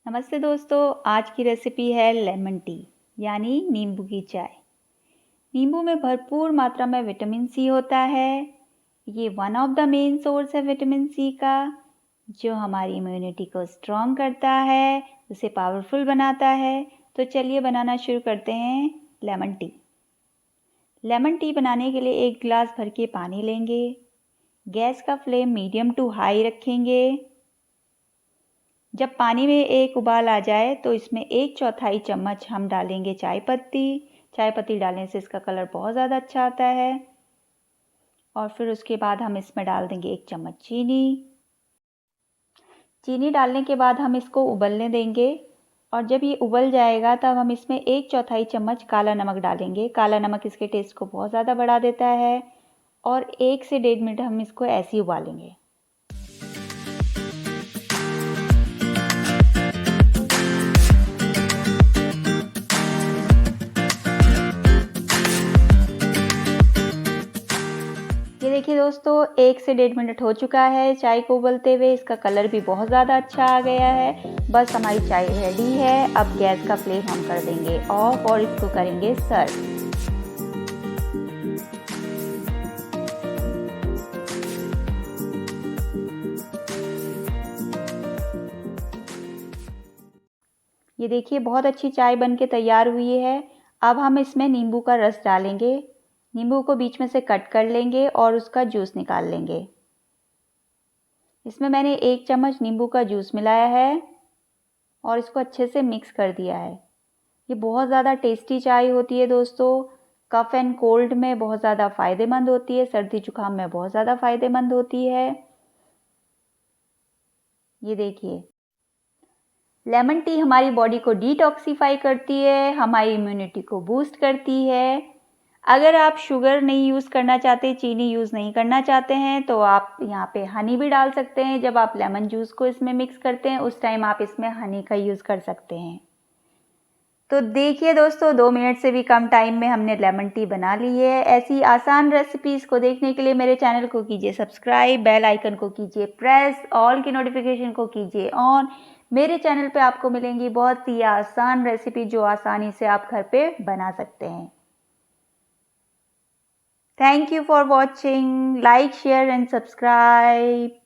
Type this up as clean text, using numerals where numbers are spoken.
नमस्ते दोस्तों, आज की रेसिपी है लेमन टी यानी नींबू की चाय। नींबू में भरपूर मात्रा में विटामिन सी होता है। ये one of the main source है विटामिन सी का, जो हमारी इम्यूनिटी को स्ट्रॉन्ग करता है, उसे पावरफुल बनाता है। तो चलिए बनाना शुरू करते हैं लेमन टी। लेमन टी बनाने के लिए 1 गिलास भर के पानी लेंगे। गैस का फ्लेम मीडियम टू हाई रखेंगे। जब पानी में एक उबाल आ जाए तो इसमें 1/4 चम्मच हम डालेंगे चाय पत्ती। चाय पत्ती डालने से इसका कलर बहुत ज़्यादा अच्छा आता है। और फिर उसके बाद हम इसमें डाल देंगे 1 चम्मच चीनी। चीनी डालने के बाद हम इसको उबलने देंगे और जब ये उबल जाएगा तब हम इसमें 1/4 चम्मच काला नमक डालेंगे। काला नमक इसके टेस्ट को बहुत ज़्यादा बढ़ा देता है। और 1 से 1.5 मिनट हम इसको ऐसे ही उबालेंगे। ये देखिए दोस्तों, 1 से 1.5 मिनट हो चुका है चाय को उबलते हुए। इसका कलर भी बहुत ज़्यादा अच्छा आ गया है। बस हमारी चाय रेडी है। अब गैस का फ्लेम हम कर देंगे ऑफ और इसको करेंगे सर्व। ये देखिए बहुत अच्छी चाय बनके तैयार हुई है। अब हम इसमें नींबू का रस डालेंगे। नींबू को बीच में से कट कर लेंगे और उसका जूस निकाल लेंगे। इसमें मैंने 1 चम्मच नींबू का जूस मिलाया है और इसको अच्छे से मिक्स कर दिया है। ये बहुत ज़्यादा टेस्टी चाय होती है दोस्तों। कफ एंड कोल्ड में बहुत ज़्यादा फ़ायदेमंद होती है। सर्दी जुकाम में बहुत ज़्यादा फ़ायदेमंद होती है। ये देखिए, लेमन टी हमारी बॉडी को डिटॉक्सिफाई करती है, हमारी इम्यूनिटी को बूस्ट करती है। अगर आप शुगर नहीं यूज़ करना चाहते, चीनी यूज़ नहीं करना चाहते हैं, तो आप यहाँ पे हनी भी डाल सकते हैं। जब आप लेमन जूस को इसमें मिक्स करते हैं उस टाइम आप इसमें हनी का यूज़ कर सकते हैं। तो देखिए दोस्तों, 2 मिनट से भी कम टाइम में हमने लेमन टी बना ली है। ऐसी आसान रेसिपीज़ को देखने के लिए मेरे चैनल को कीजिए सब्सक्राइब, बेल आइकन को कीजिए प्रेस, ऑल की नोटिफिकेशन को कीजिए ऑन। मेरे चैनल पे आपको मिलेंगी बहुत ही आसान रेसिपी जो आसानी से आप घर पे बना सकते हैं। Thank you for watching. Like, share and subscribe.